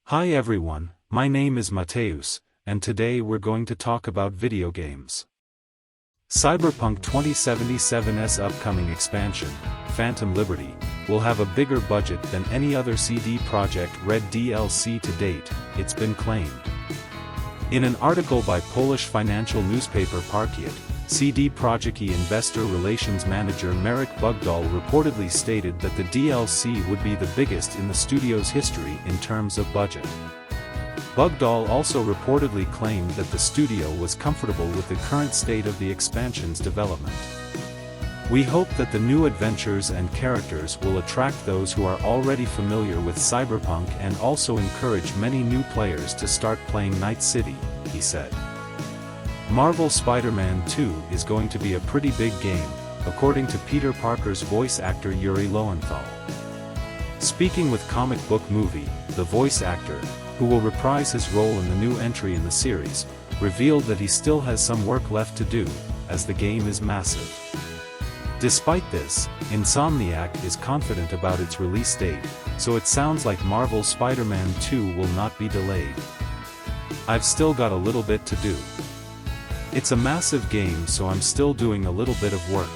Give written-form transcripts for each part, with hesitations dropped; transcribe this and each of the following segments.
Hi everyone, my name is Mateus, and today we're going to talk about video games. Cyberpunk 2077's upcoming expansion, Phantom Liberty, will have a bigger budget than any other CDPR'S DLC to date, it's been claimed. In an article by Polish financial newspaper Parkiet, CDPR'S investor relations manager Marek Bugdal reportedly stated that the DLC would be the biggest in the studio's history in terms of budget. Bugdal also reportedly claimed that the studio was comfortable with the current state of the expansion's development. We hope that the new adventures and characters will attract those who are already familiar with Cyberpunk and also encourage many new players to start playing Night City, he said. Marvel Spider-Man 2 is going to be a pretty big game, according to Peter Parker's voice actor Yuri Lowenthal. Speaking with Comic Book Movie, the voice actor, who will reprise his role in the new entry in the series, revealed that he still has some work left to do, as the game is massive. Despite this, Insomniac is confident about its release date, so it sounds like Marvel's Spider-Man 2 will not be delayed. I've still got a little bit to do. It's a massive game, so I'm still doing a little bit of work.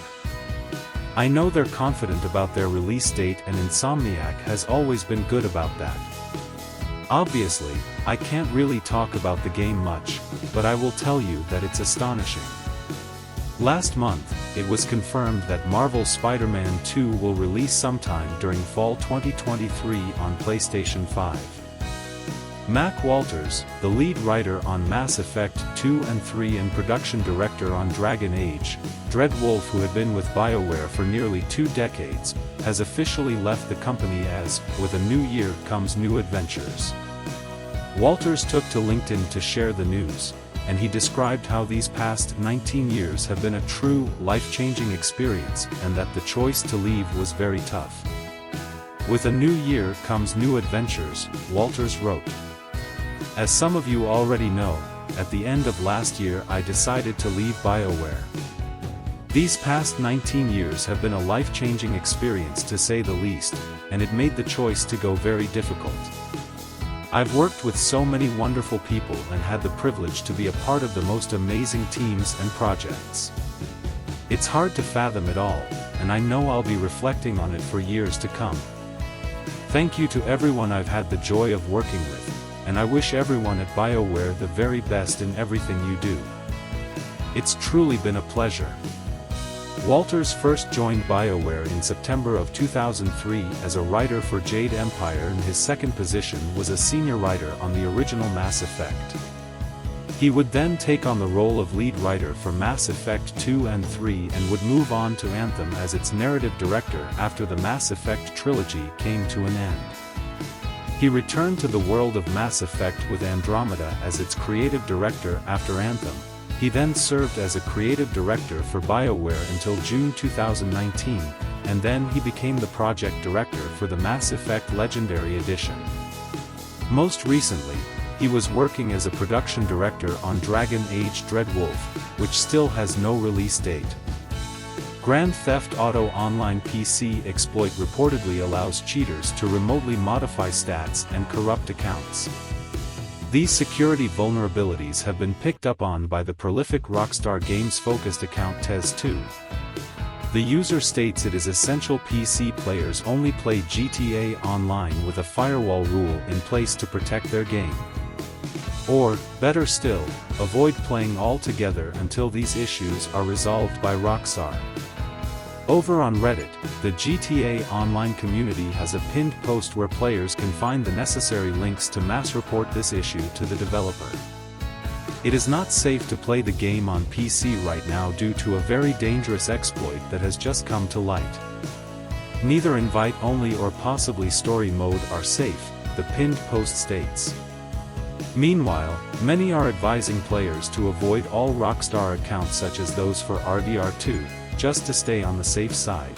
I know they're confident about their release date, and Insomniac has always been good about that. Obviously, I can't really talk about the game much, but I will tell you that it's astonishing. Last month, it was confirmed that Marvel's Spider-Man 2 will release sometime during fall 2023 on PlayStation 5. Mac Walters, the lead writer on Mass Effect 2 and 3 and production director on Dragon Age, Dreadwolf, who had been with BioWare for nearly 2 decades, has officially left the company as, with a new year comes new adventures. Walters took to LinkedIn to share the news, and he described how these past 19 years have been a true, life-changing experience and that the choice to leave was very tough. With a new year comes new adventures, Walters wrote. As some of you already know, at the end of last year I decided to leave BioWare. These past 19 years have been a life-changing experience to say the least, and it made the choice to go very difficult. I've worked with so many wonderful people and had the privilege to be a part of the most amazing teams and projects. It's hard to fathom it all, and I know I'll be reflecting on it for years to come. Thank you to everyone I've had the joy of working with, and I wish everyone at BioWare the very best in everything you do. It's truly been a pleasure. Walters first joined BioWare in September of 2003 as a writer for Jade Empire, and his second position was a senior writer on the original Mass Effect. He would then take on the role of lead writer for Mass Effect 2 and 3 and would move on to Anthem as its narrative director after the Mass Effect trilogy came to an end. He returned to the world of Mass Effect with Andromeda as its creative director after Anthem. He then served as a creative director for BioWare until June 2019, and then he became the project director for the Mass Effect Legendary Edition. Most recently, he was working as a production director on Dragon Age Dreadwolf, which still has no release date. Grand Theft Auto Online PC exploit reportedly allows cheaters to remotely modify stats and corrupt accounts. These security vulnerabilities have been picked up on by the prolific Rockstar Games-focused account Tease 2. The user states it is essential PC players only play GTA Online with a firewall rule in place to protect their game. Or, better still, avoid playing altogether until these issues are resolved by Rockstar. Over on Reddit, the GTA Online community has a pinned post where players can find the necessary links to mass report this issue to the developer. It is not safe to play the game on PC right now due to a very dangerous exploit that has just come to light. Neither invite-only or possibly story mode are safe, the pinned post states. Meanwhile, many are advising players to avoid all Rockstar accounts such as those for RDR2, just to stay on the safe side.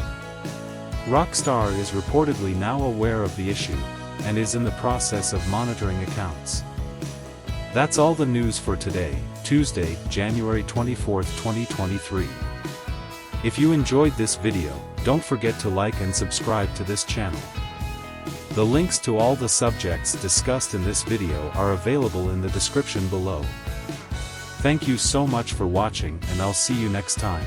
Rockstar is reportedly now aware of the issue, and is in the process of monitoring accounts. That's all the news for today, Tuesday, January 24, 2023. If you enjoyed this video, don't forget to like and subscribe to this channel. The links to all the subjects discussed in this video are available in the description below. Thank you so much for watching, and I'll see you next time.